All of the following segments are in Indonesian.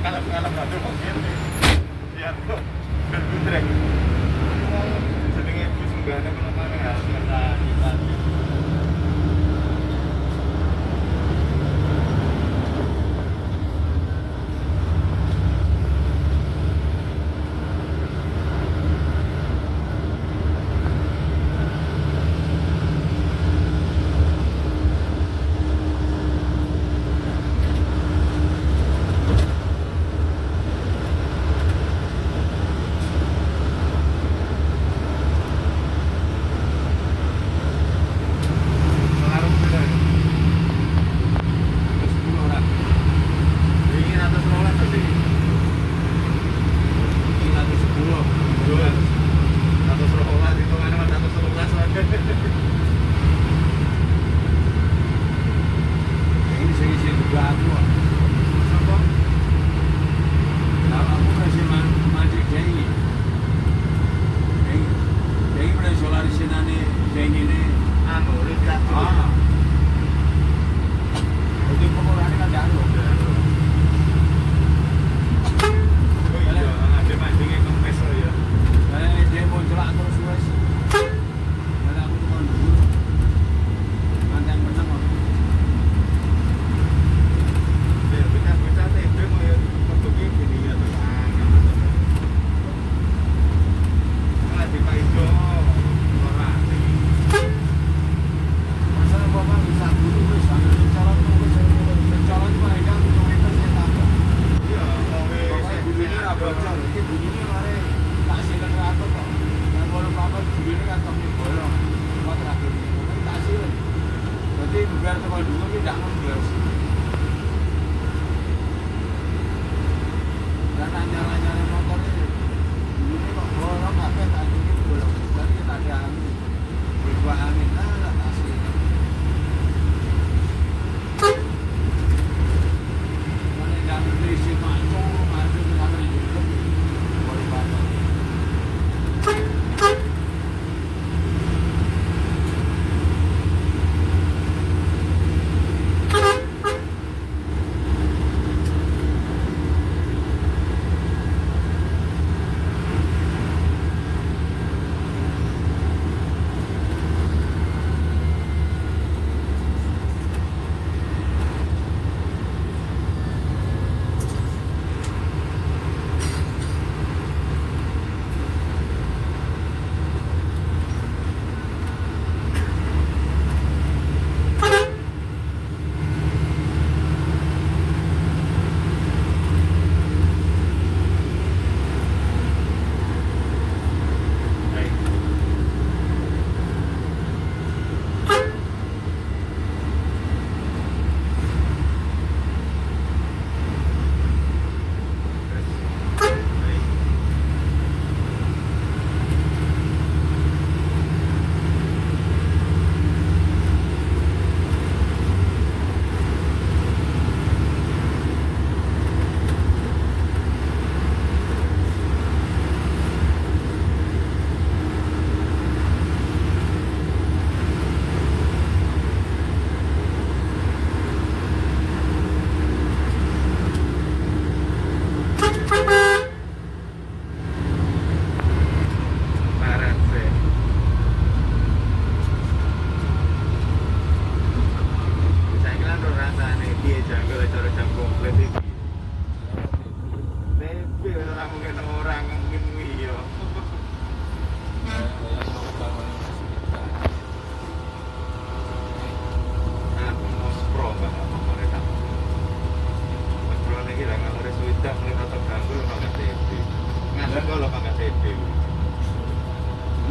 Kalau nggak mau gini, ya kok berbutrek. Sedangnya bus nggak ada kemana ya? Kita.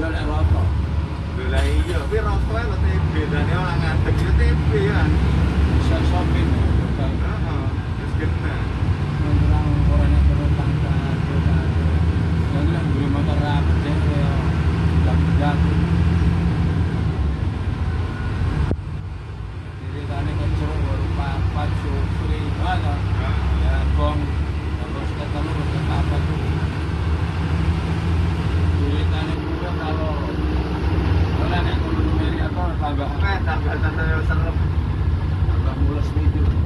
Iya lek rokok. Lah iya, tapi rokok lho TB, dane orang ngadeg itu TB ya. Bisa sopin. Heeh, wis kena. Orang orangnya berutang dan yang beli motor rapet ya jago. Jadi tadi kan suruh baru papat sufri mana ya bong terus ketemu ke apa tuh. Jadi tadi juga kalau yang ekonomi atau tambah Tambah serem. tambah mulus video.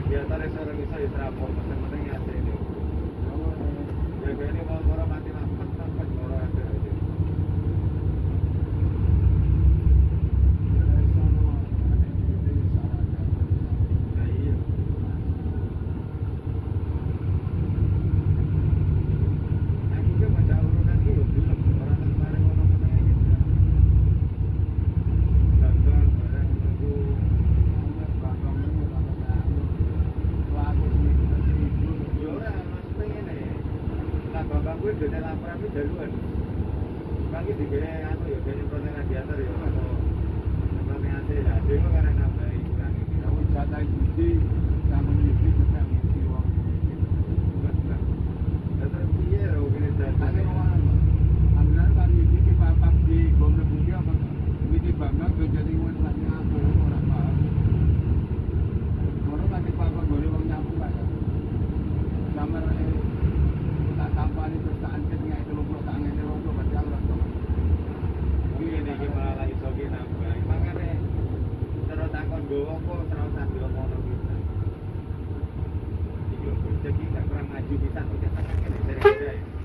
radiator iso ya trapor penting AC ini. Ya ini mau mati lampu sampai moro ada aja. Nah iya. Aku ke baca urutan iki yo belum orang kemarin ono meneng iki. Gagal barang menunggu. Ya ora maksudnya ngene. Lah bapak kuwi dene laporan kuwi jaluan. Bang iki digene anu ya dene protes radiator ya atau protes AC lah. Dhewe karena nambahi kurang iki. Terus piye lho kene datane. Kuwi iki malah iso ki nambah. Mangane terus takon nggowo apa terus tak diomono pisan. Iki lho iki gak kurang maju pisan kok kene sering